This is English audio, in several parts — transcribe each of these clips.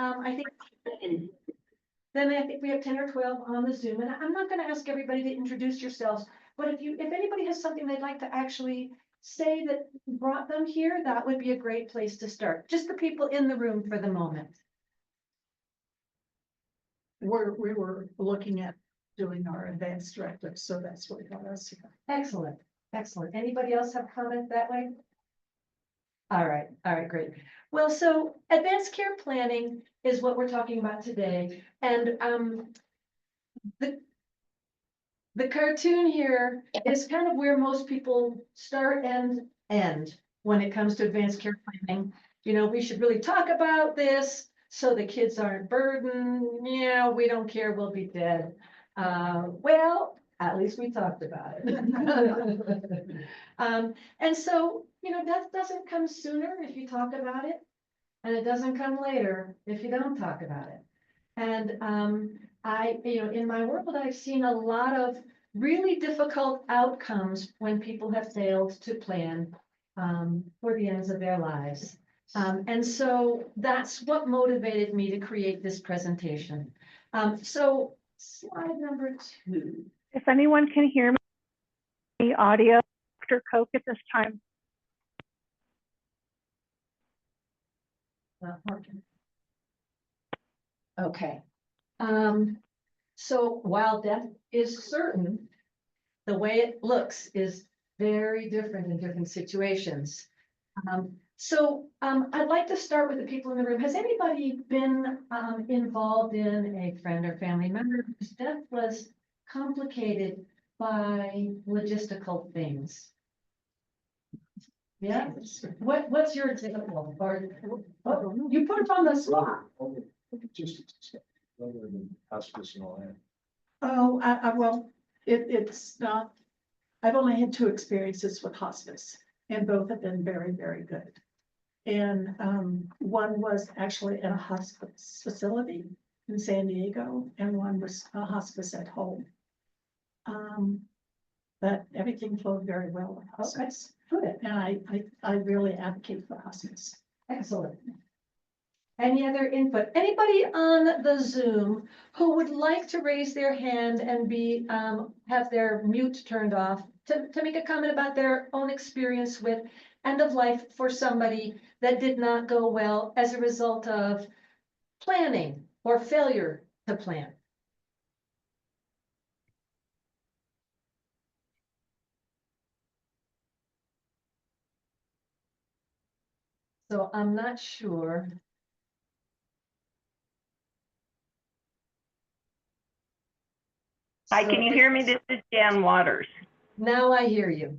I think we have 10 or 12 on the Zoom, and I'm not going to ask everybody to introduce yourselves, but if anybody has something they'd like to actually say that brought them here, that would be a great place to start. Just the people in the room for the moment. We were looking at doing our advanced directive, so that's what got us here. Excellent, excellent. Anybody else have comment that way? All right, great. Well, so advanced care planning is what we're talking about today. And the cartoon here is kind of where most people start and end when it comes to advanced care planning. You know, we should really talk about this so the kids aren't burdened. Yeah, we don't care, we'll be dead. Well, at least we talked about it. And so, you know, death doesn't come sooner if you talk about it, and it doesn't come later if you don't talk about it. And you know, in my world, I've seen a lot of really difficult outcomes when people have failed to plan for the ends of their lives. And so that's what motivated me to create this presentation. So slide number 2. If anyone can hear me, audio, Dr. Koch at this time. Not working. Okay. So while death is certain, the way it looks is very different in different situations. I'd like to start with the people in the room. Has anybody been involved in a friend or family member whose death was complicated by logistical things? Yeah. What's your example? Or you put it on the spot. Just rather than hospice and all that. Oh, well, it's not, I've only had 2 experiences with hospice, and both have been very, very good. And one was actually in a hospice facility in San Diego, and one was a hospice at home. But everything flowed very well with hospice. Good. And I really advocate for hospice. Excellent. Any other input? Anybody on the Zoom who would like to raise their hand and be have their mute turned off to make a comment about their own experience with end of life for somebody that did not go well as a result of planning or failure to plan? So I'm not sure. Hi, can you hear me? This is Jan Waters. Now I hear you.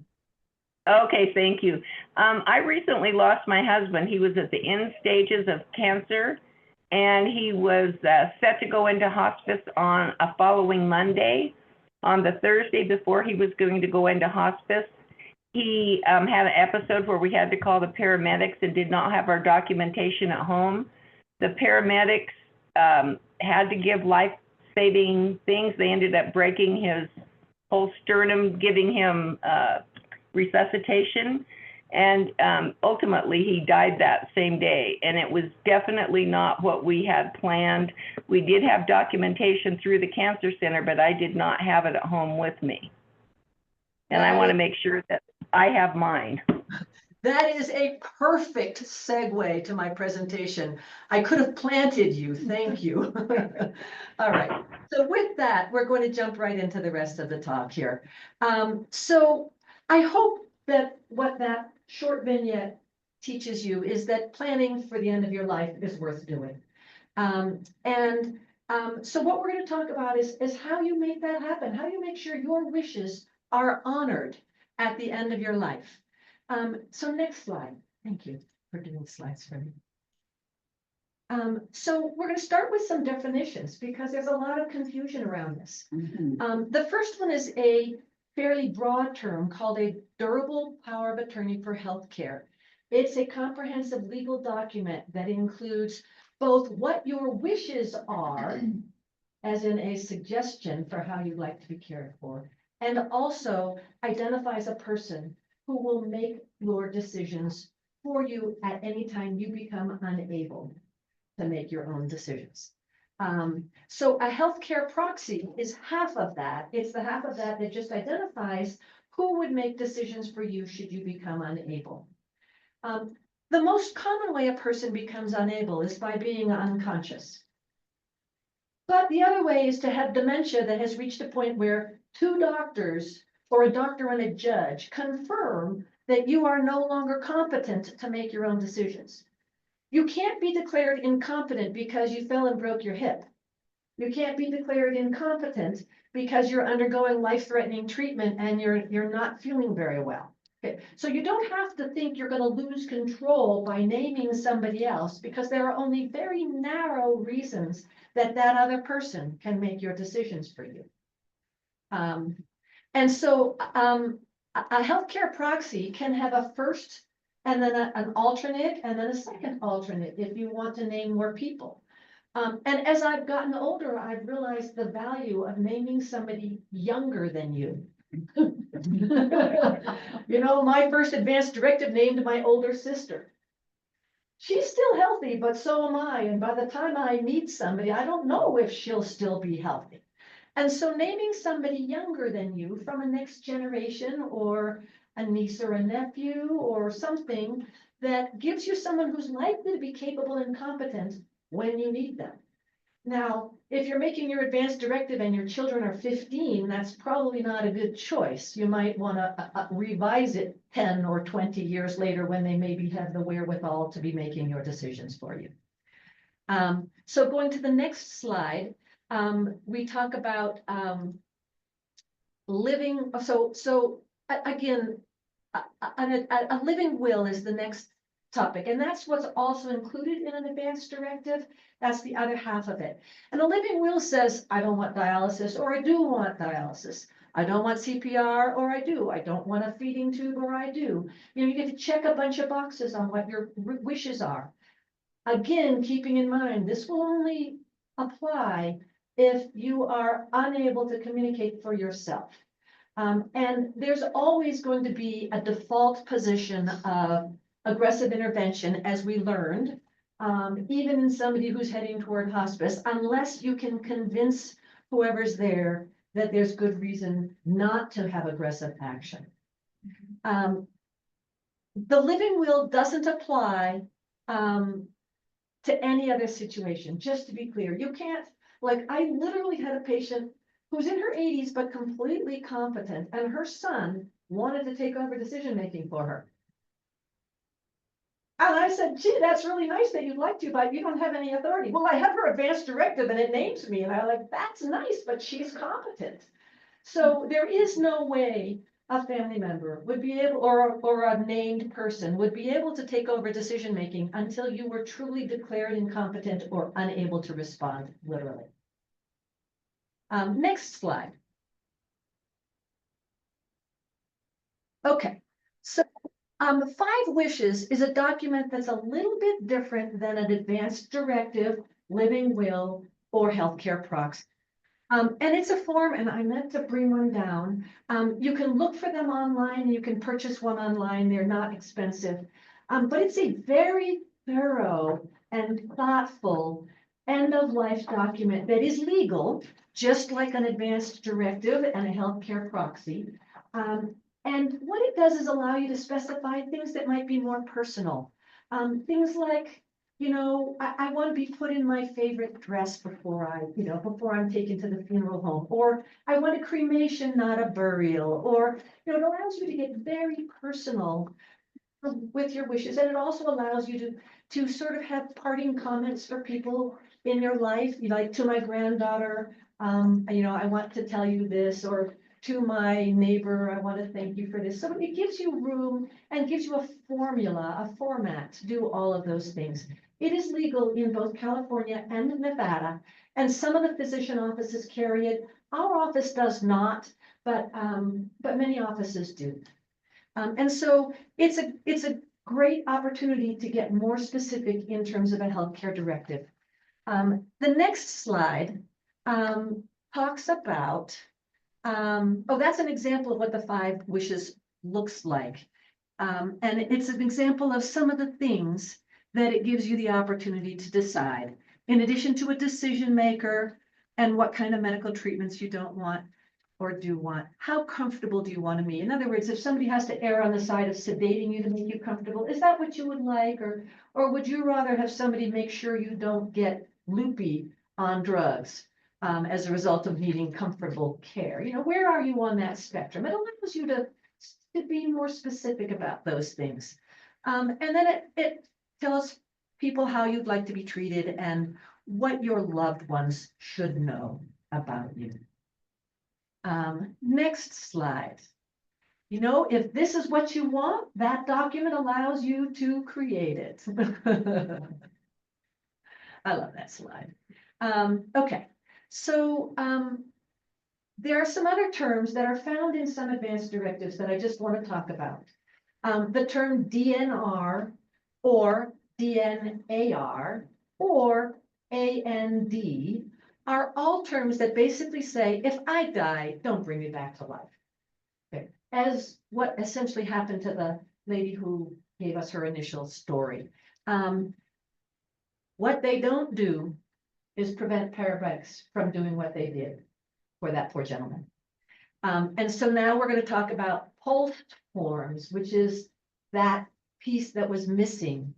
Okay, thank you. I recently lost my husband. He was at the end stages of cancer, and he was set to go into hospice on a following Monday. On the Thursday before he was going to go into hospice, he had an episode where we had to call the paramedics and did not have our documentation at home. The paramedics had to give life-saving things. They ended up breaking his whole sternum, giving him resuscitation, and ultimately he died that same day. And it was definitely not what we had planned. We did have documentation through the cancer center, but I did not have it at home with me. And I want to make sure that I have mine. That is a perfect segue to my presentation. I could have planted you. Thank you. All right. So with that, we're going to jump right into the rest of the talk here. So I hope that what that short vignette teaches you is that planning for the end of your life is worth doing. So what we're going to talk about is how you make that happen, how you make sure your wishes are honored at the end of your life. So next slide. Thank you for doing slides for me. So we're going to start with some definitions because there's a lot of confusion around this. The first one is a fairly broad term called a durable power of attorney for healthcare. It's a comprehensive legal document that includes both what your wishes are, as in a suggestion for how you'd like to be cared for, and also identifies a person who will make your decisions for you at any time you become unable to make your own decisions. So a healthcare proxy is half of that. It's the half of that that just identifies who would make decisions for you should you become unable. The most common way a person becomes unable is by being unconscious. But the other way is to have dementia that has reached a point where two doctors or a doctor and a judge confirm that you are no longer competent to make your own decisions. You can't be declared incompetent because you fell and broke your hip. You can't be declared incompetent because you're undergoing life-threatening treatment and you're not feeling very well. Okay, so you don't have to think you're going to lose control by naming somebody else, because there are only very narrow reasons that that other person can make your decisions for you. And so a healthcare proxy can have a first and then an alternate and then a second alternate if you want to name more people. And as I've gotten older, I've realized the value of naming somebody younger than you. You know, my first advanced directive named my older sister. She's still healthy, but so am I. And by the time I meet somebody, I don't know if she'll still be healthy. And so naming somebody younger than you from a next generation or a niece or a nephew or something that gives you someone who's likely to be capable and competent when you need them. Now, if you're making your advanced directive and your children are 15, that's probably not a good choice. You might want to revise it 10 or 20 years later when they maybe have the wherewithal to be making your decisions for you. So going to the next slide, we talk about living. So again, a living will is the next topic, and that's what's also included in an advanced directive. That's the other half of it. And a living will says, I don't want dialysis, or I do want dialysis. I don't want CPR, or I do. I don't want a feeding tube, or I do. You know, you get to check a bunch of boxes on what your wishes are. Again, keeping in mind, this will only apply if you are unable to communicate for yourself. And there's always going to be a default position of aggressive intervention, as we learned, even in somebody who's heading toward hospice, unless you can convince whoever's there that there's good reason not to have aggressive action. The living will doesn't apply to any other situation, just to be clear. You can't, like, I literally had a patient who's in her 80s, but completely competent, and her son wanted to take over decision-making for her. And I said, gee, that's really nice that you'd like to, but you don't have any authority. Well, I have her advanced directive and it names me. And I'm like, that's nice, but she's competent. So there is no way a family member would be able, or a named person would be able to take over decision-making until you were truly declared incompetent or unable to respond, literally. Next slide. Okay, so 5 Wishes is a document that's a little bit different than an advanced directive, living will, or healthcare proxy. And it's a form, and I meant to bring one down. You can look for them online, you can purchase one online, they're not expensive. But it's a very thorough and thoughtful end-of-life document that is legal, just like an advanced directive and a healthcare proxy. And what it does is allow you to specify things that might be more personal. Things like, you know, I want to be put in my favorite dress before I'm taken to the funeral home, or I want a cremation, not a burial, or, you know, it allows you to get very personal with your wishes. And it also allows you to sort of have parting comments for people in your life, like to my granddaughter, you know, I want to tell you this, or to my neighbor, I want to thank you for this. So it gives you room and gives you a formula, a format to do all of those things. It is legal in both California and Nevada, and some of the physician offices carry it. Our office does not, but many offices do. And so it's a great opportunity to get more specific in terms of a healthcare directive. The next slide talks about, that's an example of what the 5 Wishes looks like. And it's an example of some of the things that it gives you the opportunity to decide, in addition to a decision maker and what kind of medical treatments you don't want or do want, how comfortable do you want to be? In other words, if somebody has to err on the side of sedating you to make you comfortable, is that what you would like? Or would you rather have somebody make sure you don't get loopy on drugs as a result of needing comfortable care? You know, where are you on that spectrum? It allows you to be more specific about those things. And then it tells people how you'd like to be treated and what your loved ones should know about you. Next slide. You know, if this is what you want, that document allows you to create it. I love that slide. Okay, so there are some other terms that are found in some advanced directives that I just want to talk about. The term DNR or DNAR or AND are all terms that basically say, if I die, don't bring me back to life. Okay. As what essentially happened to the lady who gave us her initial story. What they don't do is prevent paramedics from doing what they did for that poor gentleman. And so now we're going to talk about POLST forms, which is that piece that was missing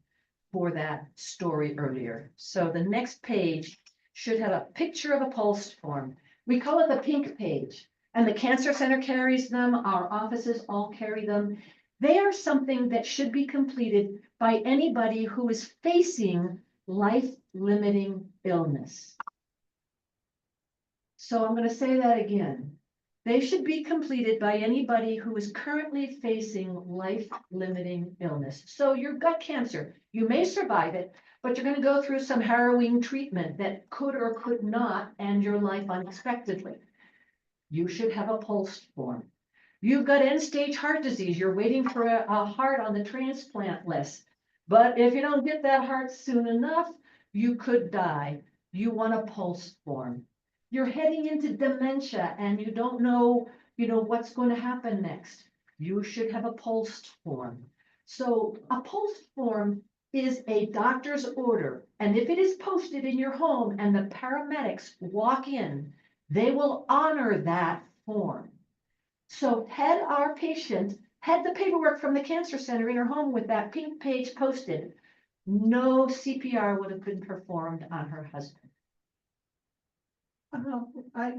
for that story earlier. So the next page should have a picture of a POLST form. We call it the pink page, and the Cancer Center carries them. Our offices all carry them. They are something that should be completed by anybody who is facing life-limiting illness. So I'm going to say that again. They should be completed by anybody who is currently facing life-limiting illness. So you've got cancer, you may survive it, but you're going to go through some harrowing treatment that could or could not end your life unexpectedly. You should have a POLST form. You've got end-stage heart disease, you're waiting for a heart on the transplant list. But if you don't get that heart soon enough, you could die. You want a POLST form. You're heading into dementia and you don't know, what's going to happen next. You should have a POLST form. So a POLST form is a doctor's order. And if it is posted in your home and the paramedics walk in, they will honor that form. So had our patient had the paperwork from the Cancer Center in her home with that pink page posted, no CPR would have been performed on her husband.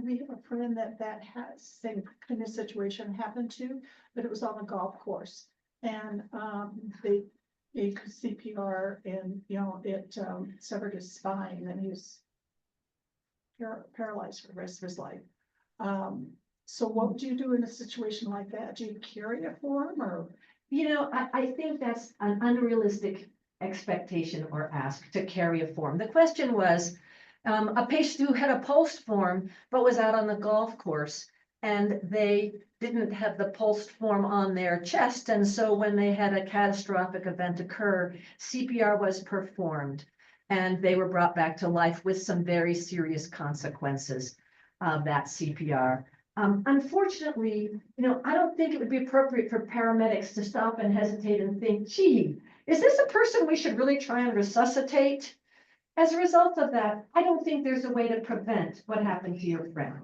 We have a friend that has same kind of situation happened to, but it was on a golf course. And they gave CPR and, it severed his spine and he was paralyzed for the rest of his life. So what would you do in a situation like that? Do you carry a form or? I think that's an unrealistic expectation or ask to carry a form. The question was, a patient who had a POLST form, but was out on the golf course and they didn't have the POLST form on their chest. And so when they had a catastrophic event occur, CPR was performed and they were brought back to life with some very serious consequences of that CPR. Unfortunately, I don't think it would be appropriate for paramedics to stop and hesitate and think, gee, is this a person we should really try and resuscitate? As a result of that, I don't think there's a way to prevent what happened to your friend.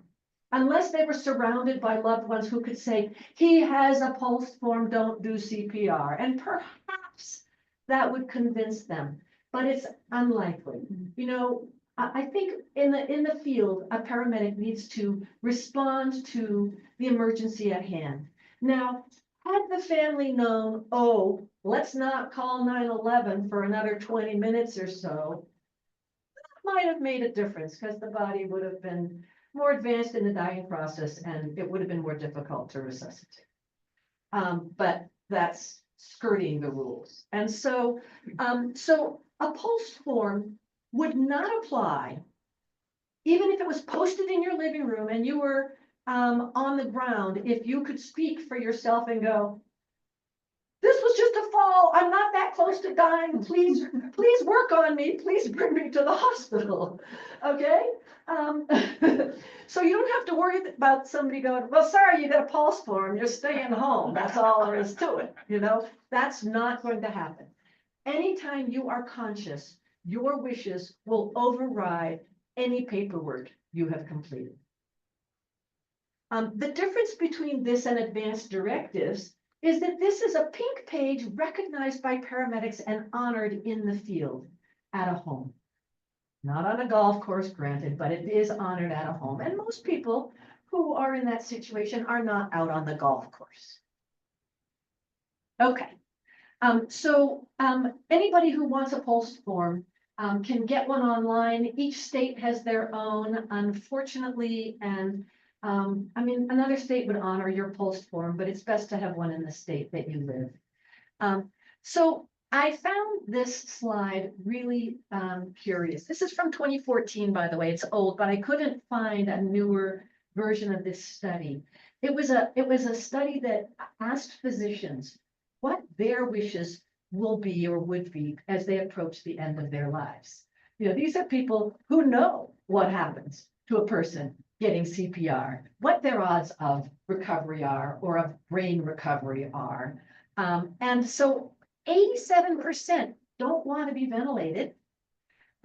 Unless they were surrounded by loved ones who could say, he has a POLST form, don't do CPR. And perhaps that would convince them, but it's unlikely. I think in the field, a paramedic needs to respond to the emergency at hand. Now, had the family known, oh, let's not call 911 for another 20 minutes or so, might have made a difference because the body would have been more advanced in the dying process and it would have been more difficult to resuscitate. But that's skirting the rules. And so a POLST form would not apply even if it was posted in your living room and you were on the ground, if you could speak for yourself and go, this was just a fall. I'm not that close to dying. Please work on me. Please bring me to the hospital. Okay. So you don't have to worry about somebody going, well, sorry, you got a POLST form. You're staying home. That's all there is to it. That's not going to happen. Anytime you are conscious, your wishes will override any paperwork you have completed. The difference between this and advanced directives is that this is a pink page recognized by paramedics and honored in the field at a home. Not on a golf course, granted, but it is honored at a home. And most people who are in that situation are not out on the golf course. Okay. Anybody who wants a POLST form can get one online. Each state has their own, unfortunately, and I mean, another state would honor your POLST form, but it's best to have one in the state that you live. So I found this slide really curious. This is from 2014, by the way. It's old, but I couldn't find a newer version of this study. It was a study that asked physicians what their wishes will be or would be as they approach the end of their lives. You know, these are people who know what happens to a person getting CPR, what their odds of recovery are or of brain recovery are. And so 87% don't want to be ventilated.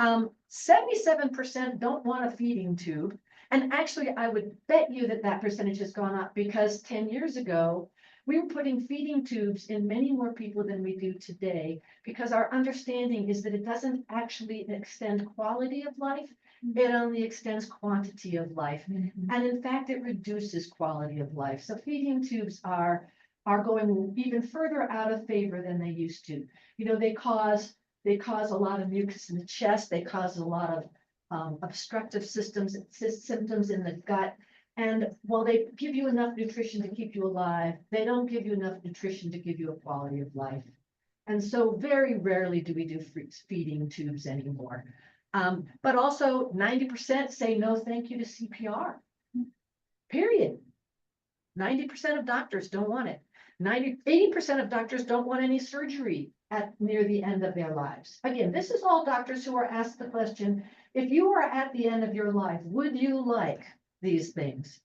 77% don't want a feeding tube. And actually, I would bet you that that percentage has gone up because 10 years ago, we were putting feeding tubes in many more people than we do today, because our understanding is that it doesn't actually extend quality of life, it only extends quantity of life. And in fact, it reduces quality of life. So feeding tubes are going even further out of favor than they used to. You know, they cause a lot of mucus in the chest, they cause a lot of obstructive symptoms in the gut. And while they give you enough nutrition to keep you alive, they don't give you enough nutrition to give you a quality of life. And so very rarely do we do feeding tubes anymore. But also 90% say no thank you to CPR, period. 90% of doctors don't want it. 80% of doctors don't want any surgery at near the end of their lives. Again, this is all doctors who are asked the question, if you are at the end of your life, would you like these things?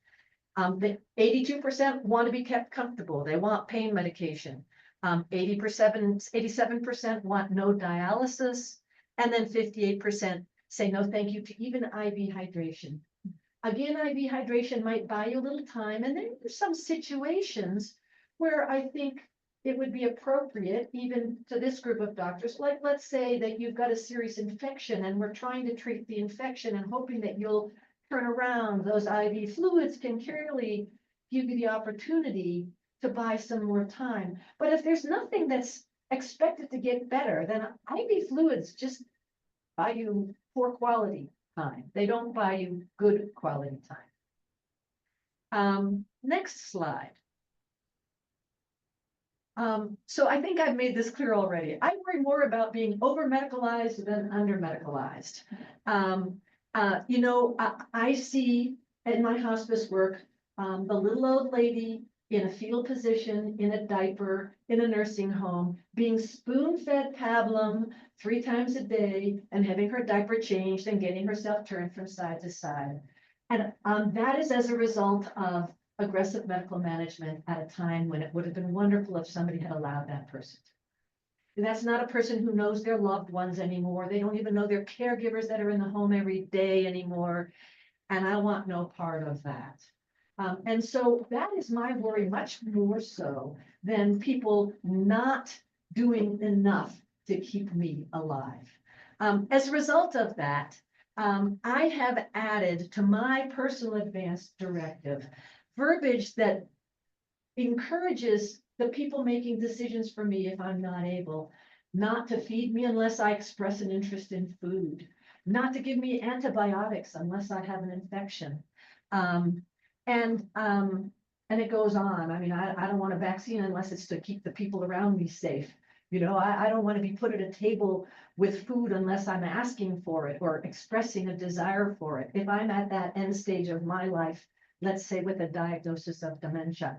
The 82% want to be kept comfortable. They want pain medication. 87% want no dialysis. And then 58% say no thank you to even IV hydration. Again, IV hydration might buy you a little time. And then there's some situations where I think it would be appropriate, even to this group of doctors, like let's say that you've got a serious infection and we're trying to treat the infection and hoping that you'll turn around. Those IV fluids can clearly give you the opportunity to buy some more time. But if there's nothing that's expected to get better, then IV fluids just buy you poor quality time. They don't buy you good quality time. Next slide. So I think I've made this clear already. I worry more about being over-medicalized than under-medicalized. You know, I see in my hospice work, the little old lady in a fetal position, in a diaper, in a nursing home, being spoon-fed pablum 3 times a day and having her diaper changed and getting herself turned from side to side. And that is as a result of aggressive medical management at a time when it would have been wonderful if somebody had allowed that person. And that's not a person who knows their loved ones anymore. They don't even know their caregivers that are in the home every day anymore. And I want no part of that. And so that is my worry, much more so than people not doing enough to keep me alive. As a result of that, I have added to my personal advance directive verbiage that encourages the people making decisions for me if I'm not able, not to feed me unless I express an interest in food, not to give me antibiotics unless I have an infection. And it goes on. I mean, I don't want a vaccine unless it's to keep the people around me safe. You know, I don't want to be put at a table with food unless I'm asking for it or expressing a desire for it. If I'm at that end stage of my life, let's say with a diagnosis of dementia,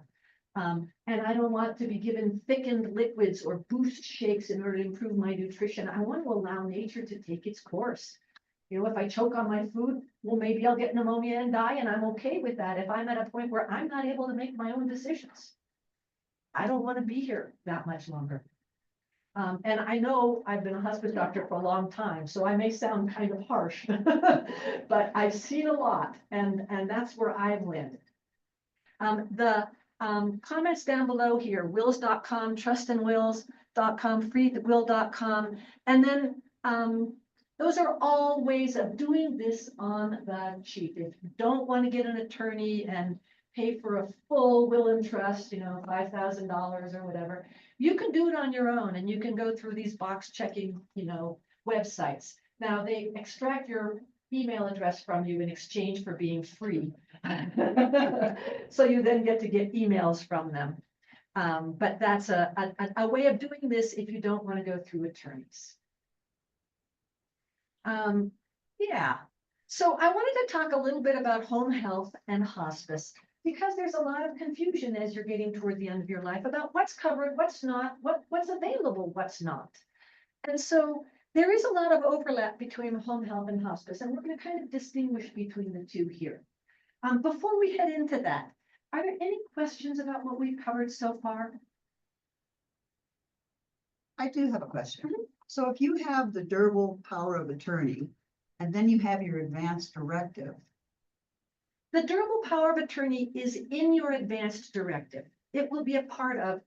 and I don't want to be given thickened liquids or boost shakes in order to improve my nutrition. I want to allow nature to take its course. You know, if I choke on my food, well, maybe I'll get pneumonia and die, and I'm okay with that if I'm at a point where I'm not able to make my own decisions. I don't want to be here that much longer. And I know I've been a hospice doctor for a long time, so I may sound kind of harsh, but I've seen a lot, and that's where I've landed. The comments down below here, wills.com, trustandwills.com, freewill.com, and then those are all ways of doing this on the cheap. If you don't want to get an attorney and pay for a full will and trust, $5,000 or whatever, you can do it on your own, and you can go through these box checking, websites. Now they extract your email address from you in exchange for being free. So you then get to get emails from them. But that's a way of doing this if you don't want to go through attorneys. Yeah. So I wanted to talk a little bit about home health and hospice, because there's a lot of confusion as you're getting toward the end of your life about what's covered, what's not, what's available, what's not. And so there is a lot of overlap between home health and hospice, and we're going to kind of distinguish between the two here. Before we head into that, are there any questions about what we've covered so far? I do have a question. So if you have the durable power of attorney, and then you have your advanced directive, The durable power of attorney is in your advanced directive. It will be a part of,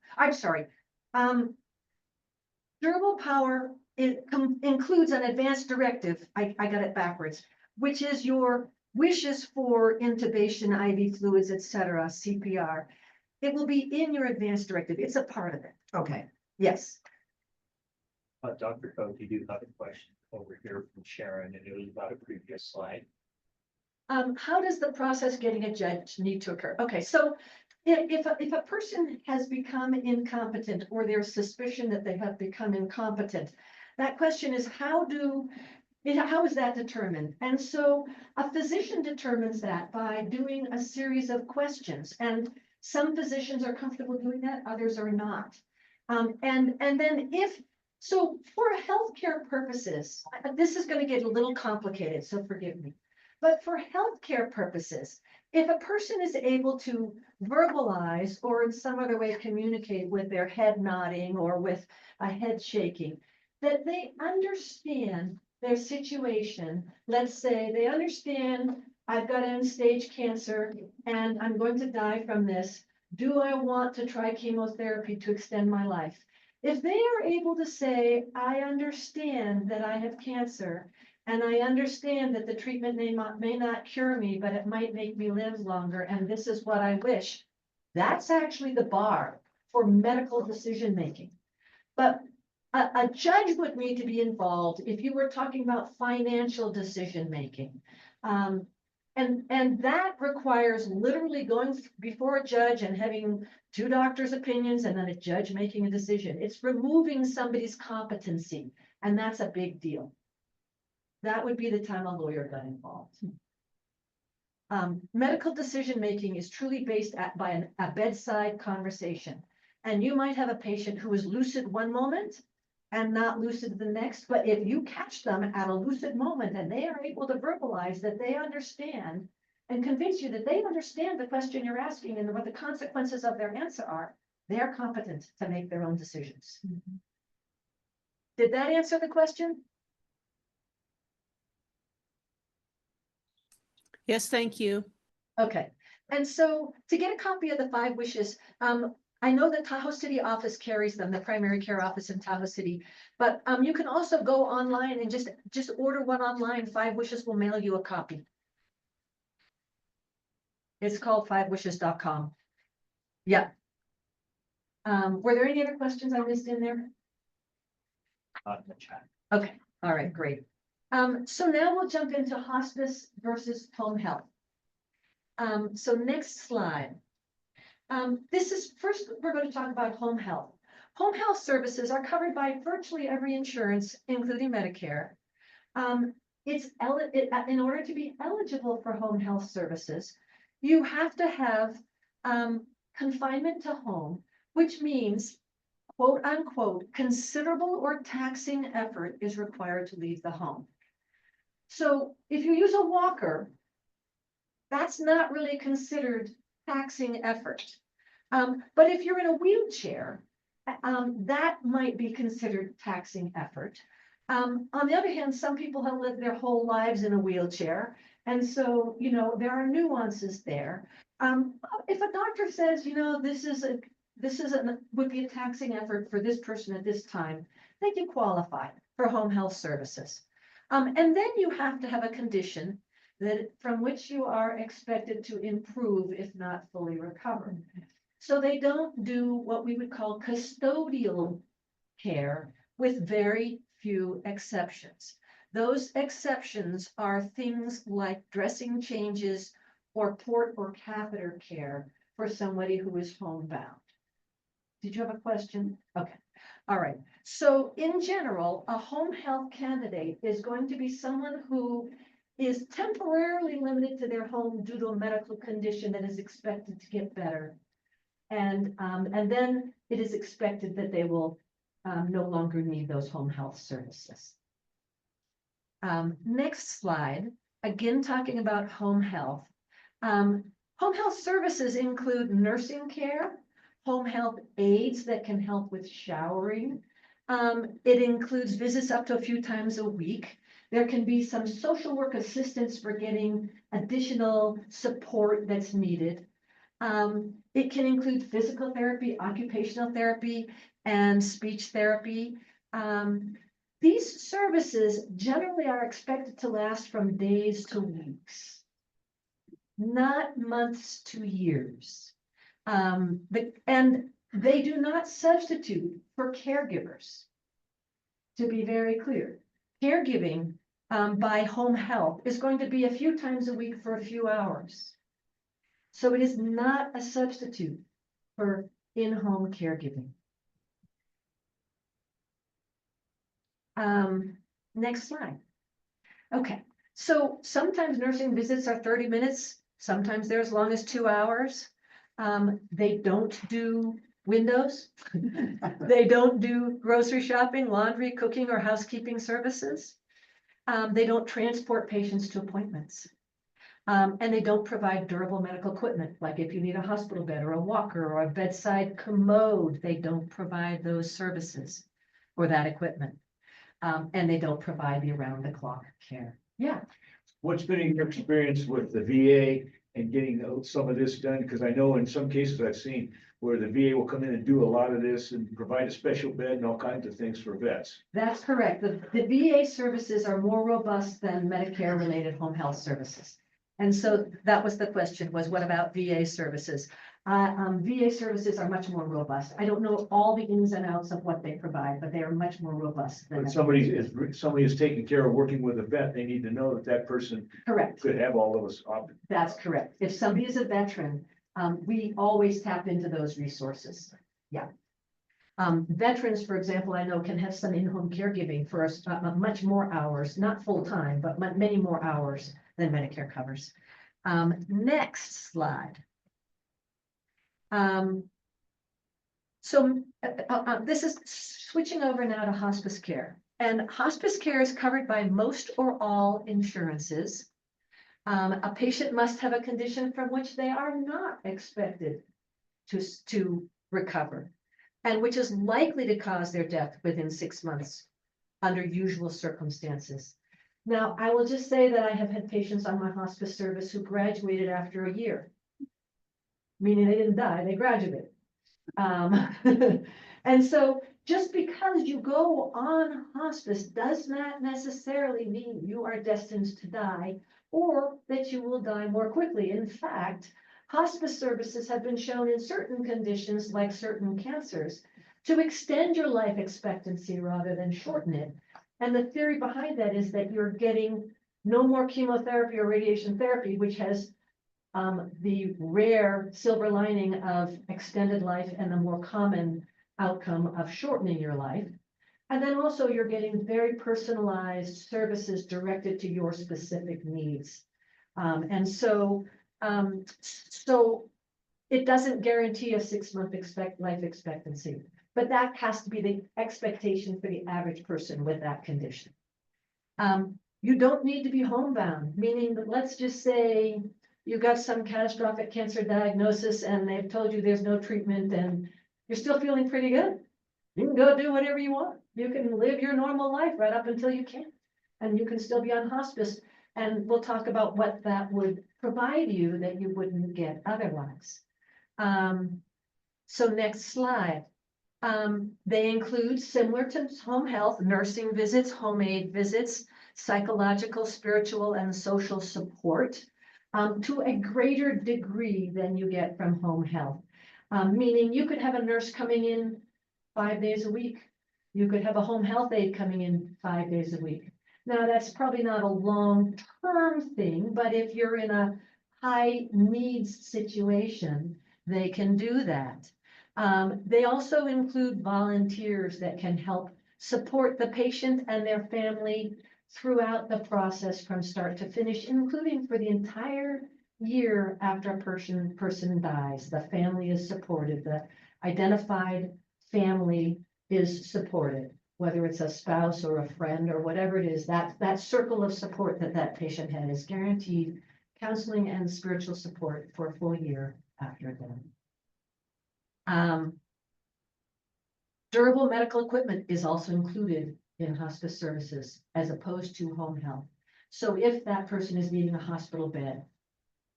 durable power, includes an advanced directive, I got it backwards, which is your wishes for intubation, IV fluids, etc., CPR. It will be in your advanced directive. It's a part of it. okay, Yes. Dr. Koch, you do have a question over here from Sharon, and it was about a previous slide. How does the process getting a judge need to occur? Okay, so if a person has become incompetent, or there's suspicion that they have become incompetent, that question is how is that determined? And so a physician determines that by doing a series of questions, and some physicians are comfortable doing that, others are not. And then so for healthcare purposes, this is going to get a little complicated, so forgive me. But for healthcare purposes, if a person is able to verbalize or in some other way communicate with their head nodding or with a head shaking, that they understand their situation. Let's say they understand I've got end-stage cancer and I'm going to die from this. Do I want to try chemotherapy to extend my life? If they are able to say, I understand that I have cancer, and I understand that the treatment may not cure me, but it might make me live longer, and this is what I wish, that's actually the bar for medical decision-making. But a judge would need to be involved if you were talking about financial decision-making. And that requires literally going before a judge and having two doctors' opinions and then a judge making a decision. It's removing somebody's competency, and that's a big deal. That would be the time a lawyer got involved. Medical decision-making is truly based by a bedside conversation. And you might have a patient who is lucid one moment and not lucid the next, but if you catch them at a lucid moment and they are able to verbalize that they understand and convince you that they understand the question you're asking and what the consequences of their answer are, they're competent to make their own decisions. Mm-hmm. Did that answer the question? Yes, thank you. Okay, and so to get a copy of the 5 wishes, I know the Tahoe City office carries them, the primary care office in Tahoe City, but you can also go online and just order one online. 5 Wishes will mail you a copy. It's called 5wishes.com. Yeah. Were there any other questions I missed in there? Not in the chat. Okay, all right, great. So now we'll jump into hospice versus home health. So next slide. This is first, we're going to talk about home health. Home health services are covered by virtually every insurance, including Medicare. In order to be eligible for home health services, you have to have confinement to home, which means, quote unquote, considerable or taxing effort is required to leave the home. So if you use a walker, that's not really considered taxing effort. But if you're in a wheelchair that might be considered taxing effort. On the other hand, some people have lived their whole lives in a wheelchair. And so, there are nuances there. If a doctor says, would be a taxing effort for this person at this time, they can qualify for home health services. And then you have to have a condition that from which you are expected to improve, if not fully recover. So they don't do what we would call custodial care, with very few exceptions. Those exceptions are things like dressing changes or port or catheter care for somebody who is homebound. Did you have a question? Okay. All right. So in general, a home health candidate is going to be someone who is temporarily limited to their home due to a medical condition that is expected to get better. And then it is expected that they will no longer need those home health services. Next slide, again, talking about home health. Home health services include nursing care, home health aides that can help with showering. It includes visits up to a few times a week. There can be some social work assistance for getting additional support that's needed. It can include physical therapy, occupational therapy, and speech therapy. These services generally are expected to last from days to weeks, not months to years. And they do not substitute for caregivers. To be very clear, caregiving by home health is going to be a few times a week for a few hours. So it is not a substitute for in-home caregiving. Next slide. Okay, so sometimes nursing visits are 30 minutes. Sometimes they're as long as 2 hours. They don't do windows. They don't do grocery shopping, laundry, cooking, or housekeeping services. They don't transport patients to appointments. And they don't provide durable medical equipment, like if you need a hospital bed or a walker or a bedside commode, they don't provide those services or that equipment. And they don't provide the around-the-clock care. Yeah. What's been your experience with the VA and getting some of this done? Because I know in some cases I've seen where the VA will come in and do a lot of this and provide a special bed and all kinds of things for vets. That's correct. The VA services are more robust than Medicare-related home health services. And so that was the question, was what about VA services? VA services are much more robust. I don't know all the ins and outs of what they provide, but they are much more robust than. But somebody is taking care of working with a vet, they need to know that that person Correct. could have all those options. That's correct. If somebody is a veteran, we always tap into those resources. Yeah. Veterans, for example, I know can have some in-home caregiving for much more hours, not full-time, but many more hours than Medicare covers. Next slide. This is switching over now to hospice care. And hospice care is covered by most or all insurances. A patient must have a condition from which they are not expected to recover, and which is likely to cause their death within 6 months under usual circumstances. Now, I will just say that I have had patients on my hospice service who graduated after a year, meaning they didn't die, they graduated. And so just because you go on hospice does not necessarily mean you are destined to die or that you will die more quickly. In fact, hospice services have been shown in certain conditions, like certain cancers, to extend your life expectancy rather than shorten it. And the theory behind that is that you're getting no more chemotherapy or radiation therapy, which has the rare silver lining of extended life and the more common outcome of shortening your life. And then also you're getting very personalized services directed to your specific needs. And so it doesn't guarantee a 6-month life expectancy, but that has to be the expectation for the average person with that condition. You don't need to be homebound, meaning that let's just say you got some catastrophic cancer diagnosis and they've told you there's no treatment and you're still feeling pretty good. You can go do whatever you want. You can live your normal life right up until you can't. And you can still be on hospice. And we'll talk about what that would provide you that you wouldn't get otherwise. So next slide. They include, similar to home health, nursing visits, home aid visits, psychological, spiritual, and social support, to a greater degree than you get from home health. Meaning you could have a nurse coming in 5 days a week. You could have a home health aide coming in 5 days a week. Now, that's probably not a long-term thing, but if you're in a high needs situation, they can do that. They also include volunteers that can help support the patient and their family throughout the process from start to finish, including for the entire year after a person dies. The family is supported, the identified family is supported, whether it's a spouse or a friend or whatever it is, that circle of support that patient had is guaranteed counseling and spiritual support for a full year after death. Durable medical equipment is also included in hospice services as opposed to home health. So if that person is needing a hospital bed,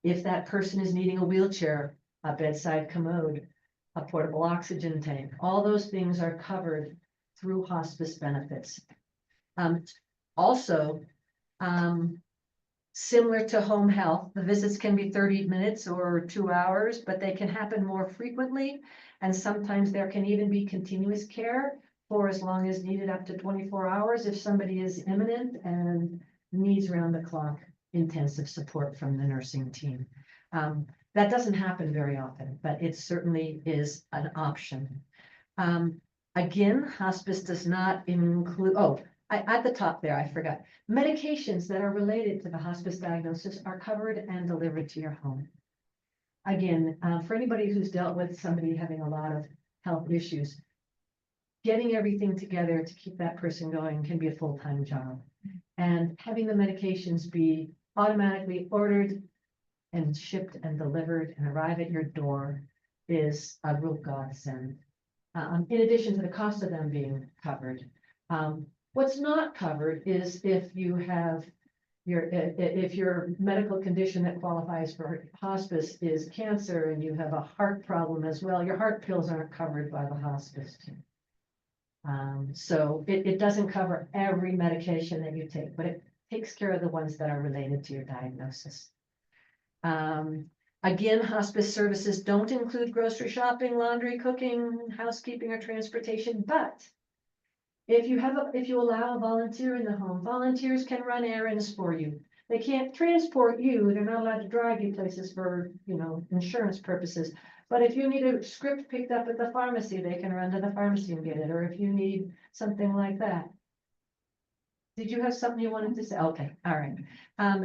if that person is needing a wheelchair, a bedside commode, a portable oxygen tank, all those things are covered through hospice benefits. Also, similar to home health, the visits can be 30 minutes or 2 hours, but they can happen more frequently. And sometimes there can even be continuous care for as long as needed, up to 24 hours if somebody is imminent and needs round the clock intensive support from the nursing team. That doesn't happen very often, but it certainly is an option. Again, hospice does not include, at the top there, I forgot. Medications that are related to the hospice diagnosis are covered and delivered to your home. Again, for anybody who's dealt with somebody having a lot of health issues, getting everything together to keep that person going can be a full-time job. And having the medications be automatically ordered and shipped and delivered and arrive at your door is a real godsend. In addition to the cost of them being covered. What's not covered is if you have if your medical condition that qualifies for hospice is cancer and you have a heart problem as well, your heart pills aren't covered by the hospice team. So it doesn't cover every medication that you take, but it takes care of the ones that are related to your diagnosis. Again, hospice services don't include grocery shopping, laundry, cooking, housekeeping, or transportation, but if you allow a volunteer in the home, volunteers can run errands for you. They can't transport you. They're not allowed to drive you places for, insurance purposes. But if you need a script picked up at the pharmacy, they can run to the pharmacy and get it. Or if you need something like that. Did you have something you wanted to say? Okay, all right.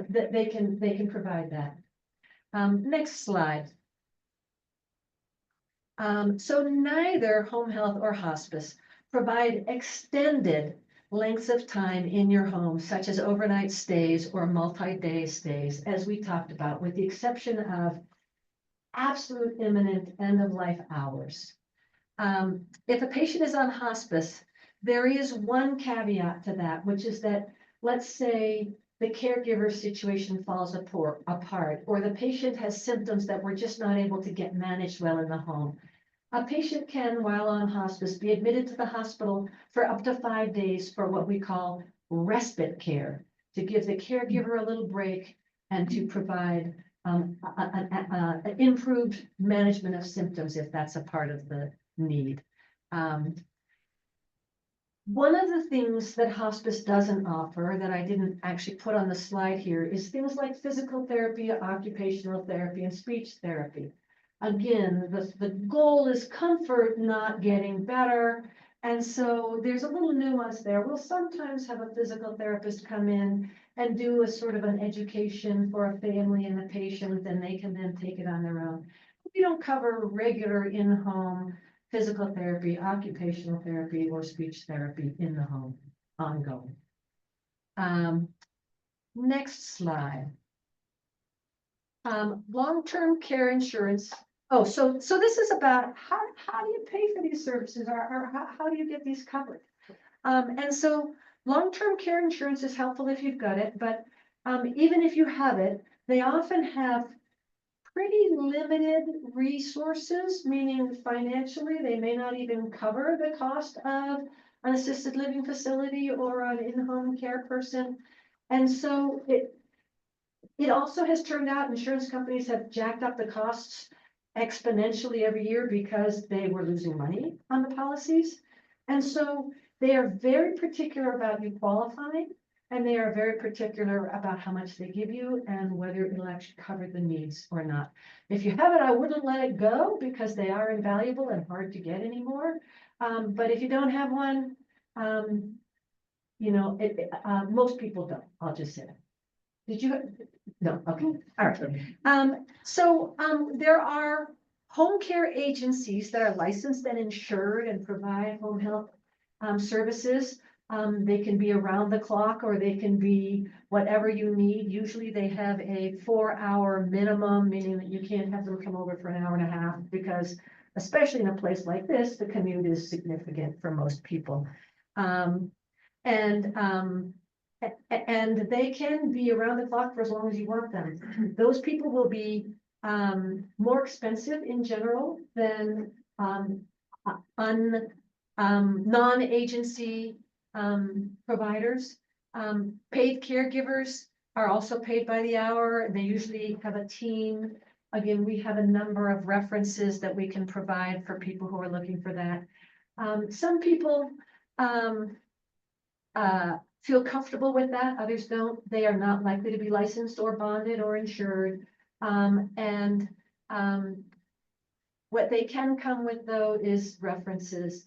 They can provide that. Next slide. So neither home health or hospice provide extended lengths of time in your home, such as overnight stays or multi-day stays, as we talked about, with the exception of absolute imminent end-of-life hours. If a patient is on hospice, there is one caveat to that, which is that, let's say, the caregiver situation falls apart, or the patient has symptoms that we're just not able to get managed well in the home. A patient can, while on hospice, be admitted to the hospital for up to 5 days for what we call respite care, to give the caregiver a little break and to provide an improved management of symptoms if that's a part of the need. One of the things that hospice doesn't offer that I didn't actually put on the slide here is things like physical therapy, occupational therapy, and speech therapy. Again, the goal is comfort, not getting better. And so there's a little nuance there. We'll sometimes have a physical therapist come in and do a sort of an education for a family and a patient, and they can then take it on their own. We don't cover regular in-home physical therapy, occupational therapy, or speech therapy in the home ongoing. Next slide. Long-term care insurance Oh, so this is about how do you pay for these services or how do you get these covered? And so long-term care insurance is helpful if you've got it, but even if you have it, they often have pretty limited resources, meaning financially, they may not even cover the cost of an assisted living facility or an in-home care person. And so it also has turned out insurance companies have jacked up the costs exponentially every year because they were losing money on the policies. And so they are very particular about you qualifying, and they are very particular about how much they give you and whether it'll actually cover the needs or not. If you have it, I wouldn't let it go because they are invaluable and hard to get anymore. But if you don't have one, most people don't, I'll just say that. Did you? No, okay, all right. There are home care agencies that are licensed and insured and provide home health services. They can be around the clock or they can be whatever you need. Usually they have a 4-hour minimum, meaning that you can't have them come over for an hour and a half because especially in a place like this, the commute is significant for most people. And they can be around the clock for as long as you want them. Those people will be more expensive in general than non-agency providers. Paid caregivers are also paid by the hour. They usually have a team. Again, we have a number of references that we can provide for people who are looking for that. Some people feel comfortable with that, others don't. They are not likely to be licensed or bonded or insured. What they can come with though is references.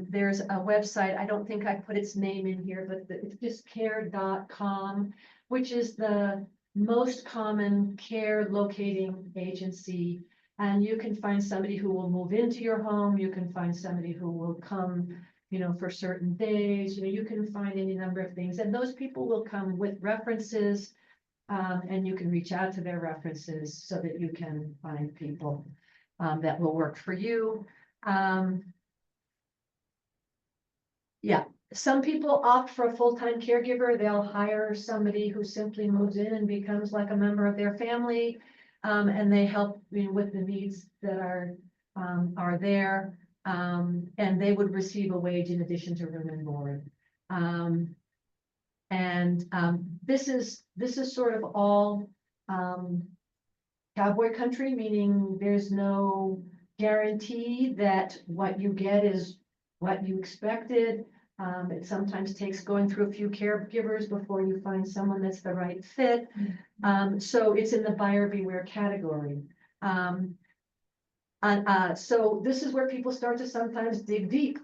There's a website, I don't think I put its name in here, but it's just care.com, which is the most common care locating agency. And you can find somebody who will move into your home. You can find somebody who will come, for certain days. You can find any number of things. And those people will come with references. And you can reach out to their references so that you can find people that will work for you. Yeah, some people opt for a full-time caregiver. They'll hire somebody who simply moves in and becomes like a member of their family. And they help with the needs that are there. And they would receive a wage in addition to room and board. This is sort of all cowboy country, meaning there's no guarantee that what you get is what you expected. It sometimes takes going through a few caregivers before you find someone that's the right fit. So it's in the buyer beware category. So this is where people start to sometimes dig deep.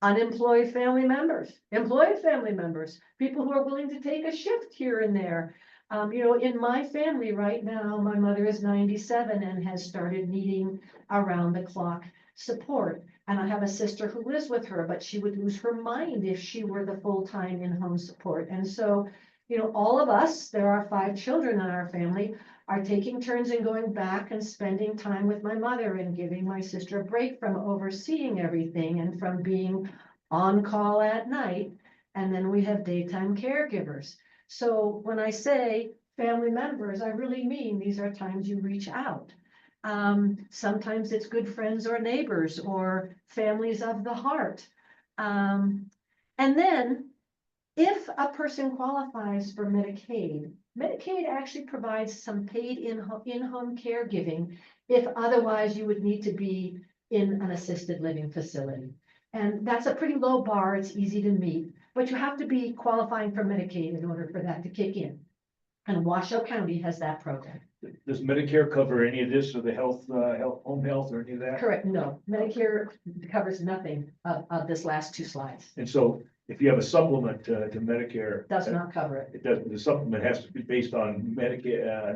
Unemployed family members, employed family members, people who are willing to take a shift here and there. In my family right now, my mother is 97 and has started needing around the clock support. And I have a sister who lives with her, but she would lose her mind if she were the full-time in-home support. And so, all of us, there are 5 children in our family, are taking turns in going back and spending time with my mother and giving my sister a break from overseeing everything and from being on call at night. And then we have daytime caregivers. So when I say family members, I really mean these are times you reach out. Sometimes it's good friends or neighbors or families of the heart. And then if a person qualifies for Medicaid, Medicaid actually provides some paid in-home caregiving if otherwise you would need to be in an assisted living facility. And that's a pretty low bar. It's easy to meet, but you have to be qualifying for Medicaid in order for that to kick in. And Washoe County has that program. Does Medicare cover any of this or the home health or any of that? Correct, no. Medicare covers nothing of this last 2 slides. And so if you have a supplement to Medicare. Does not cover it. It doesn't, the supplement has to be based on Medicare,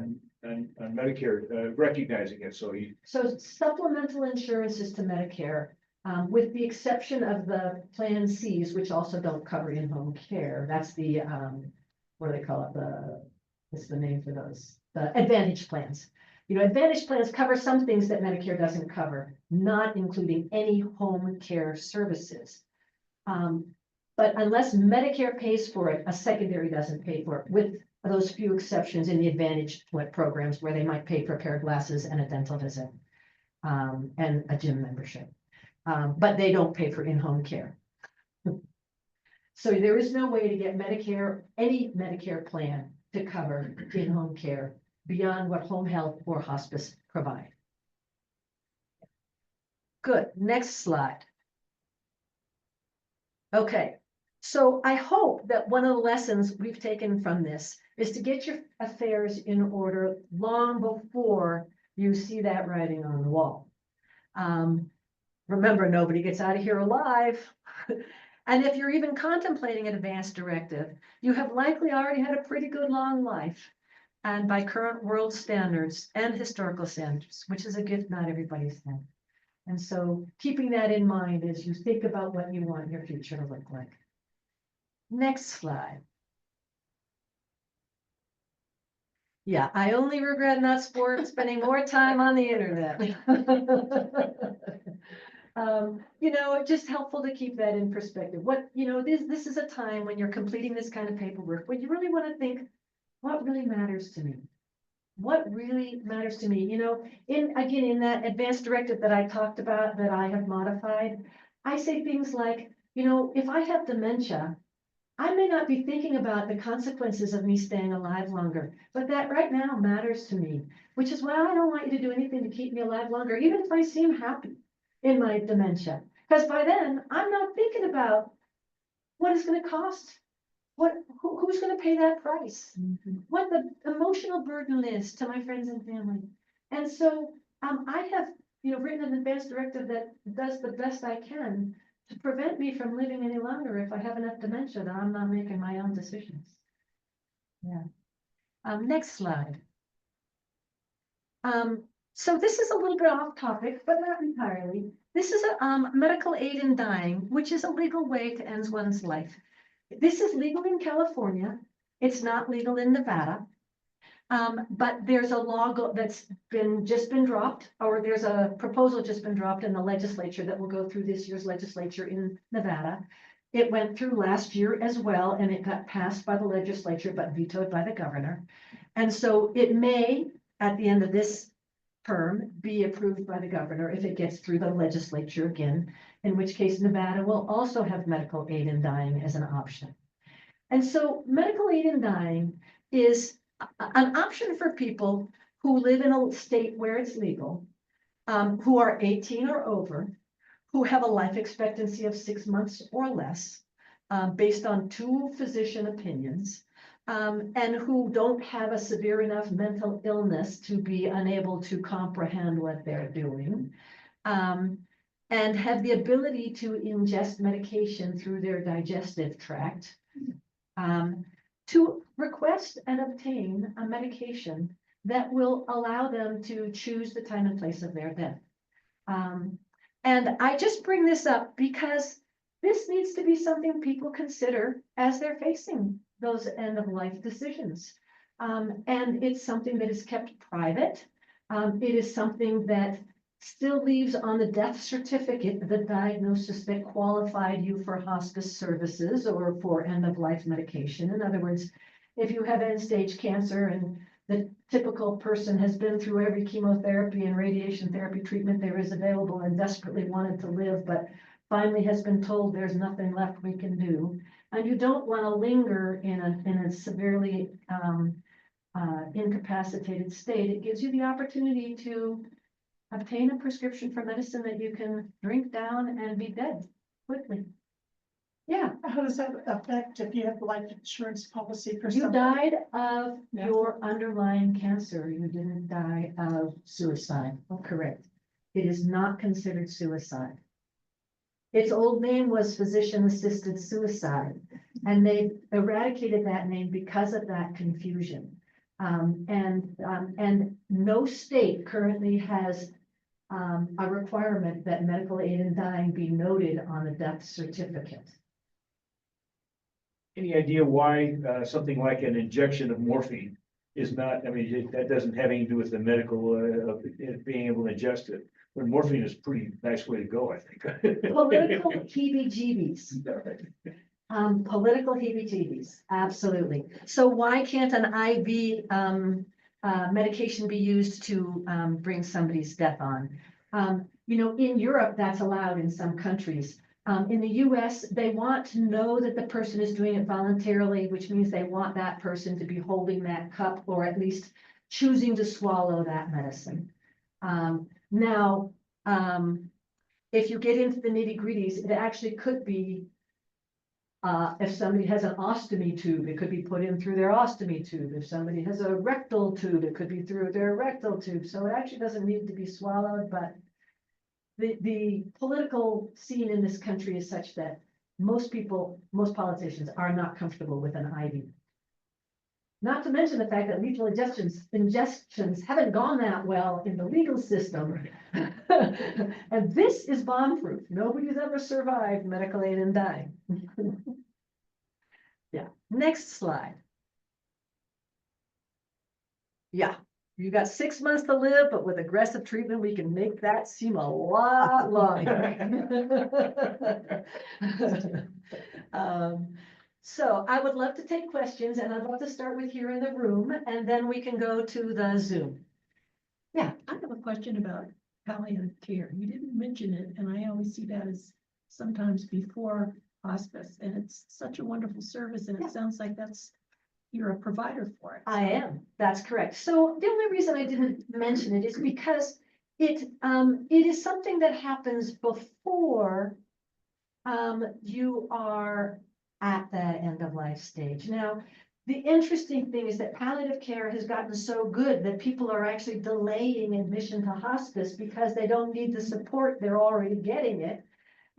on Medicare recognizing it, so you. So supplemental insurance is to Medicare, with the exception of the Plan Cs, which also don't cover in-home care. That's the, what do they call it? What's the name for those? The Advantage plans. You know, Advantage plans cover some things that Medicare doesn't cover, not including any home care services. But unless Medicare pays for it, a secondary doesn't pay for it, with those few exceptions in the Advantage programs where they might pay for a pair of glasses and a dental visit, and a gym membership. But they don't pay for in-home care. So there is no way to get Medicare, any Medicare plan to cover in-home care beyond what home health or hospice provide. Good, next slide. Okay, so I hope that one of the lessons we've taken from this is to get your affairs in order long before you see that writing on the wall. Remember, nobody gets out of here alive. And if you're even contemplating an advance directive, you have likely already had a pretty good long life. And by current world standards and historical standards, which is a gift not everybody's had. And so keeping that in mind as you think about what you want your future to look like. Next slide. Yeah, I only regret not spending more time on the internet. You know, it's just helpful to keep that in perspective. This is a time when you're completing this kind of paperwork, where you really want to think, what really matters to me? What really matters to me? You know, in that advanced directive that I talked about, that I have modified, I say things like, you know, if I have dementia, I may not be thinking about the consequences of me staying alive longer, but that right now matters to me, which is why I don't want you to do anything to keep me alive longer, even if I seem happy in my dementia, because by then I'm not thinking about what it's going to cost, who's going to pay that price, what the emotional burden is to my friends and family. And so I have, written an advance directive that does the best I can to prevent me from living any longer if I have enough dementia that I'm not making my own decisions. Yeah. Next slide. So this is a little bit off topic, but not entirely. This is a medical aid in dying, which is a legal way to end one's life. This is legal in California. It's not legal in Nevada. But there's a law that's just been dropped, or there's a proposal just been dropped in the legislature that will go through this year's legislature in Nevada. It went through last year as well, and it got passed by the legislature, but vetoed by the governor. And so it may, at the end of this term, be approved by the governor if it gets through the legislature again, in which case Nevada will also have medical aid in dying as an option. And so medical aid in dying is an option for people who live in a state where it's legal, who are 18 or over, who have a life expectancy of 6 months or less, based on 2 physician opinions, and who don't have a severe enough mental illness to be unable to comprehend what they're doing, and have the ability to ingest medication through their digestive tract, to request and obtain a medication that will allow them to choose the time and place of their death. And I just bring this up because this needs to be something people consider as they're facing those end-of-life decisions. And it's something that is kept private. It is something that still leaves on the death certificate the diagnosis that qualified you for hospice services or for end-of-life medication. In other words, if you have end-stage cancer and the typical person has been through every chemotherapy and radiation therapy treatment there is available and desperately wanted to live, but finally has been told there's nothing left we can do, and you don't want to linger in a severely incapacitated state, it gives you the opportunity to obtain a prescription for medicine that you can drink down and be dead quickly. Yeah. How does that affect if you have a life insurance policy for You somebody? died of your underlying cancer. You didn't die of suicide. Correct. It is not considered suicide. Its old name was physician-assisted suicide, and they eradicated that name because of that confusion. And no state currently has a requirement that medical aid in dying be noted on the death certificate. Any idea why something like an injection of morphine is not, I mean, that doesn't have anything to do with the medical, of it being able to adjust it. But morphine is a pretty nice way to go, I think. Political heebie-jeebies. Political heebie-jeebies, absolutely. So why can't an IV medication be used to bring somebody's death on? You know, in Europe, that's allowed in some countries. In the US, they want to know that the person is doing it voluntarily, which means they want that person to be holding that cup or at least choosing to swallow that medicine. Now, if you get into the nitty-gritties, it actually could be if somebody has an ostomy tube, it could be put in through their ostomy tube. If somebody has a rectal tube, it could be through their rectal tube. So it actually doesn't need to be swallowed, but the political scene in this country is such that most politicians are not comfortable with an IV. Not to mention the fact that lethal injections haven't gone that well in the legal system. And this is bomb-proof. Nobody's ever survived medical aid and dying. Yeah, next slide. Yeah, you got 6 months to live, but with aggressive treatment, we can make that seem a lot longer. So I would love to take questions, and I'd love to start with here in the room, and then we can go to the Zoom. Yeah, I have a question about palliative care. You didn't mention it, and I always see that as sometimes before hospice, and it's such a wonderful service, and Yeah. it sounds like you're a provider for it. I am. That's correct. So the only reason I didn't mention it is because it is something that happens before you are at that end of life stage. Now, the interesting thing is that palliative care has gotten so good that people are actually delaying admission to hospice because they don't need the support, they're already getting it.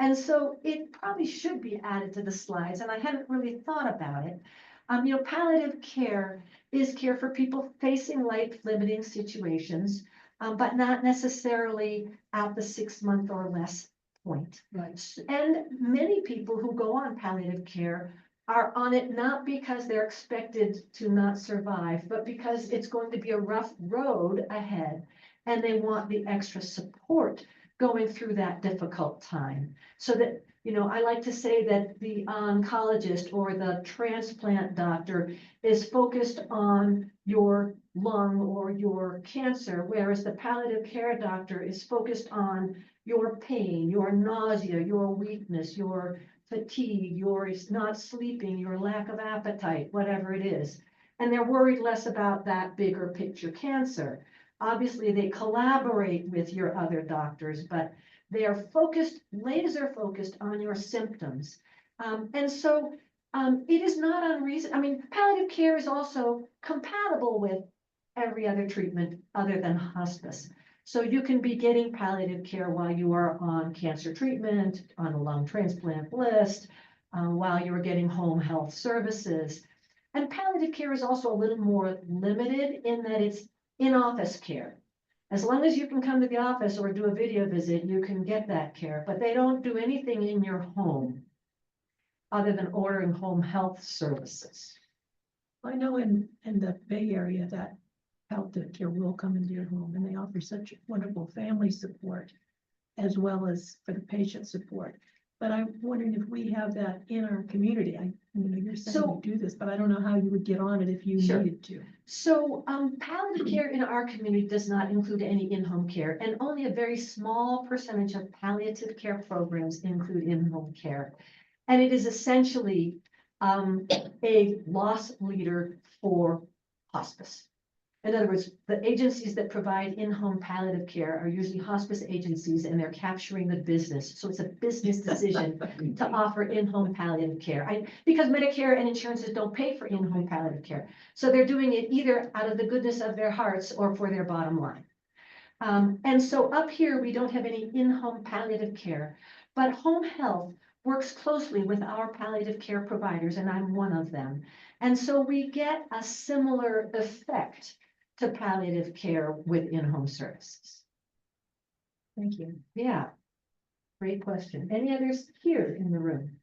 And so it probably should be added to the slides, and I hadn't really thought about it. You know, palliative care is care for people facing life-limiting situations, but not necessarily at the 6 month or less point. Right. And many people who go on palliative care are on it not because they're expected to not survive, but because it's going to be a rough road ahead, and they want the extra support going through that difficult time. So that, you know, I like to say that the oncologist or the transplant doctor is focused on your lung or your cancer, whereas the palliative care doctor is focused on your pain, your nausea, your weakness, your fatigue, your not sleeping, your lack of appetite, whatever it is. And they're worried less about that bigger picture cancer. Obviously, they collaborate with your other doctors, but they are focused, laser focused on your symptoms. And so it is not unreasonable. I mean, palliative care is also compatible with every other treatment other than hospice. So you can be getting palliative care while you are on cancer treatment, on a lung transplant list, while you are getting home health services. And palliative care is also a little more limited in that it's in-office care. As long as you can come to the office or do a video visit, you can get that care, but they don't do anything in your home other than ordering home health services. I know in the Bay Area that palliative care will come into your home, and they offer such wonderful family support as well as for the patient support. But I'm wondering if we have that in our community. You're saying So- you do this, but I don't know how you would get on it if you Sure. needed to. So palliative care in our community does not include any in-home care, and only a very small percentage of palliative care programs include in-home care. And it is essentially a loss leader for hospice. In other words, the agencies that provide in-home palliative care are usually hospice agencies, and they're capturing the business. So it's a business decision to offer in-home palliative care. Because Medicare and insurances don't pay for in-home palliative care. So they're doing it either out of the goodness of their hearts or for their bottom line. And so up here, we don't have any in-home palliative care, but home health works closely with our palliative care providers, and I'm one of them. And so we get a similar effect to palliative care with in-home services. Thank you. Yeah, great question. Any others here in the room?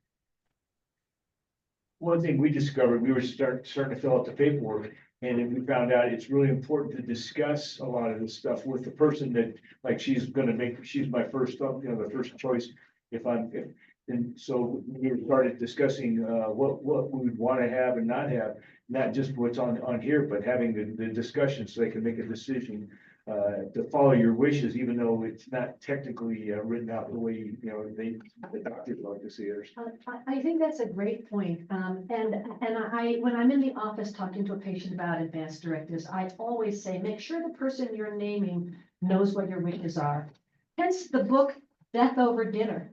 One thing we discovered, we were starting to fill out the paperwork, And then we found out it's really important to discuss a lot of this stuff with the person that, like, she's my first, the first choice. And so we started discussing, what we would want to have and not have, not just what's on here, but having the discussion so they can make a decision. To follow your wishes, even though it's not technically written out the way, the doctors like to see it. I think that's a great point. When I'm in the office talking to a patient about advanced directives, I always say, make sure the person you're naming knows what your wishes are. Hence the book, Death Over Dinner.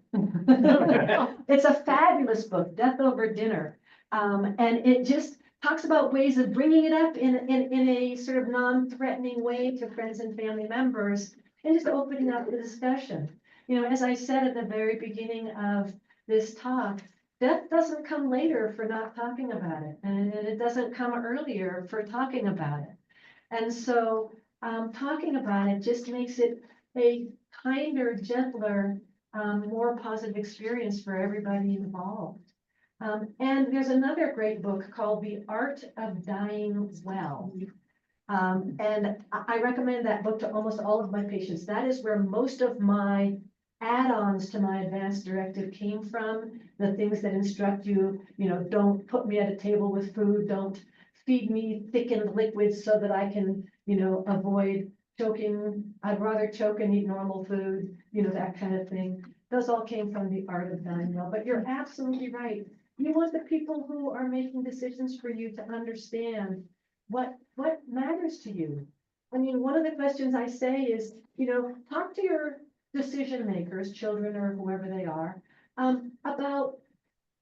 It's a fabulous book, Death Over Dinner. And it just talks about ways of bringing it up in a sort of non-threatening way to friends and family members, and just opening up the discussion. As I said at the very beginning of this talk, death doesn't come later for not talking about it, and it doesn't come earlier for talking about it. And so talking about it just makes it a kinder, gentler, more positive experience for everybody involved. And there's another great book called The Art of Dying Well. And I recommend that book to almost all of my patients. That is where most of my add-ons to my advanced directive came from. The things that instruct you, don't put me at a table with food, don't feed me thickened liquids so that I can, avoid choking. I'd rather choke and eat normal food, that kind of thing. Those all came from The Art of Dying Well. But you're absolutely right. You want the people who are making decisions for you to understand what matters to you. I mean, one of the questions I say is, talk to your decision makers, children or whoever they are, about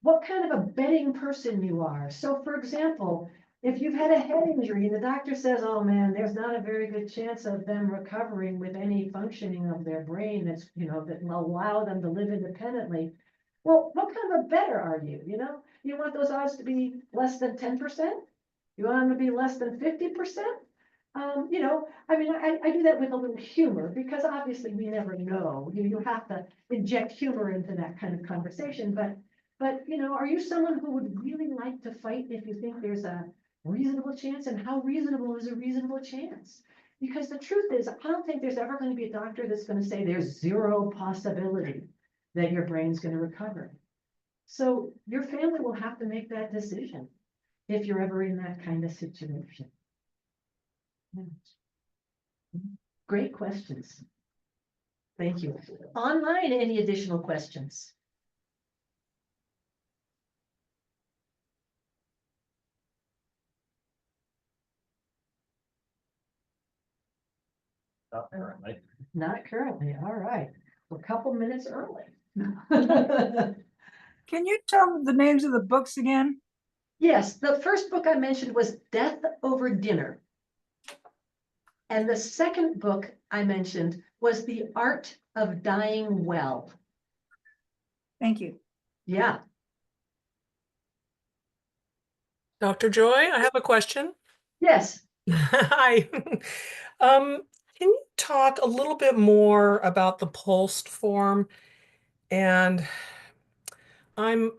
what kind of a betting person you are. So for example, if you've had a head injury and the doctor says, oh man, there's not a very good chance of them recovering with any functioning of their brain that's, that will allow them to live independently. Well, what kind of a bettor are you? You want those odds to be less than 10%? You want them to be less than 50%? I do that with a little humor because obviously we never know. You have to inject humor into that kind of conversation. But are you someone who would really like to fight if you think there's a reasonable chance? And how reasonable is a reasonable chance? Because the truth is, I don't think there's ever going to be a doctor that's going to say there's zero possibility that your brain's going to recover. So your family will have to make that decision if you're ever in that kind of situation. Great questions. Thank you. Online, any additional questions? Not currently. Not currently. All right. We're a couple minutes early. Can you tell the names of the books again? Yes, the first book I mentioned was Death Over Dinner. And the second book I mentioned was The Art of Dying Well. Thank you. Yeah. Dr. Joy, I have a question. Yes. Hi. Can you talk a little bit more about the POLST form? And I'm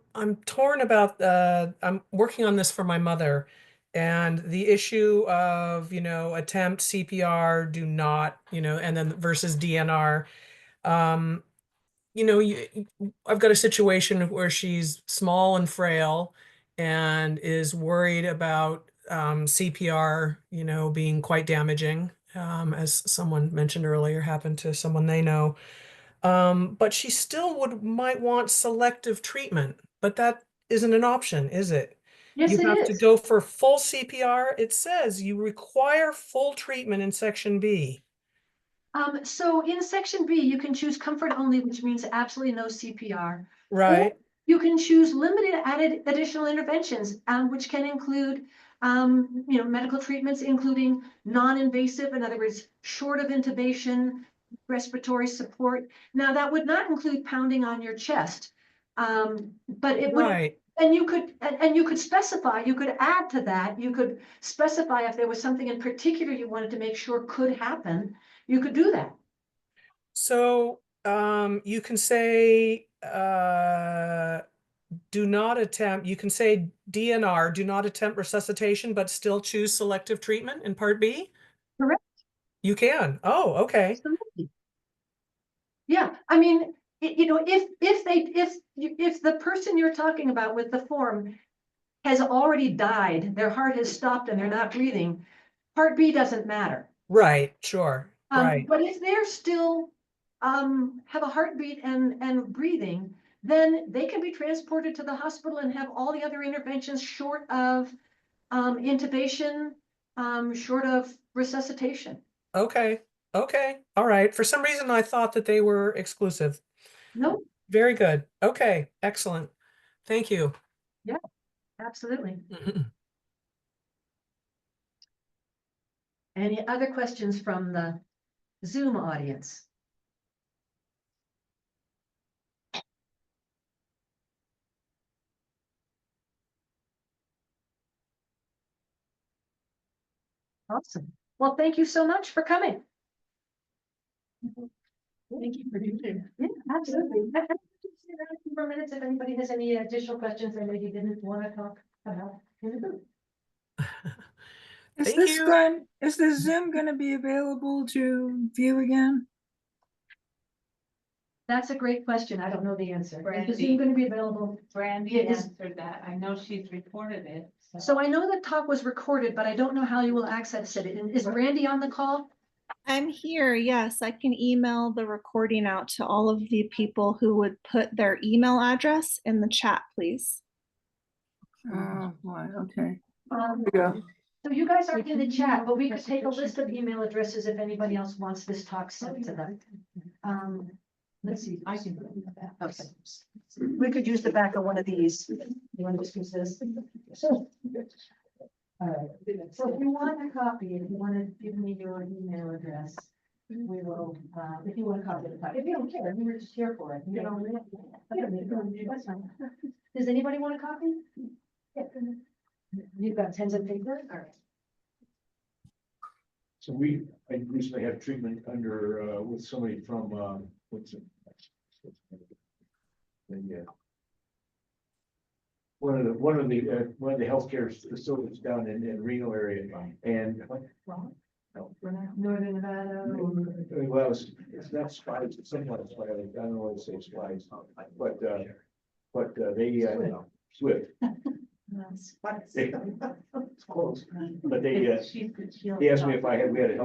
torn about I'm working on this for my mother, and the issue of, attempt CPR, do not, and then versus DNR. I've got a situation where she's small and frail and is worried about CPR, being quite damaging, as someone mentioned earlier, happened to someone they know. But she still might want selective treatment, but that isn't an option, is it? Yes, You it have to is. go for full CPR. It says you require full treatment in Section B. So in Section B, you can choose comfort only, which means absolutely no CPR. Right. Or you can choose limited added additional interventions, which can include, medical treatments, including non-invasive, in other words, short of intubation, respiratory support. Now, that would not include pounding on your chest, but it would. Right. And you could specify, you could add to that, you could specify if there was something in particular you wanted to make sure could happen, you could do that. So you can say do not attempt, you can say DNR, do not attempt resuscitation, but still choose selective treatment in Part B? Correct. You can. Oh, okay. Absolutely. Yeah, I mean, you know, if the person you're talking about with the form has already died, their heart has stopped and they're not breathing, Part B doesn't matter. Right, sure. Right. But if they're still have a heartbeat and breathing, then they can be transported to the hospital and have all the other interventions short of intubation, short of resuscitation. Okay. Okay. All right. For some reason, I thought that they were exclusive. No, Very good. Okay. Excellent. Thank you. absolutely. Any other questions from the Zoom audience? Awesome. Well, thank you so much for coming. Thank you for doing it. Yeah, absolutely. I just sit around a few more minutes if anybody has any additional questions that maybe didn't want to talk about in the group. Is Thank this you. going, is the Zoom going to be available to view again? That's a great question. I don't know the answer. Is the Brandy. Zoom going to be available? Brandy Yeah, is- answered that. I know she's recorded it. So I know the talk was recorded, but I don't know how you will access it. And is Brandy on the call? I'm here. Yes, I can email the recording out to all of the people who would put their email address in the chat, please. Oh, boy, okay. Um, There you go. So you guys are in the chat, but we could take a list of email addresses if anybody else wants this talk sent to them. Let's see, I can. Okay. We could use the back of one of these. You want to just use this? All right. So if you want a copy, if you want to give me your email address, we will, if you want a copy of the talk. If you don't care, we were just here for it. You know, that's fine. Does anybody want a copy? Yeah. You've got pens and paper? All right. So I recently had treatment under, with somebody from, what's it? One of the healthcare facilities down in Reno area, and. Northern Nevada. Well, it's not spies, it's something like spies, I don't know what to say spies, but they, Swift. It's close, but they asked me if we had a health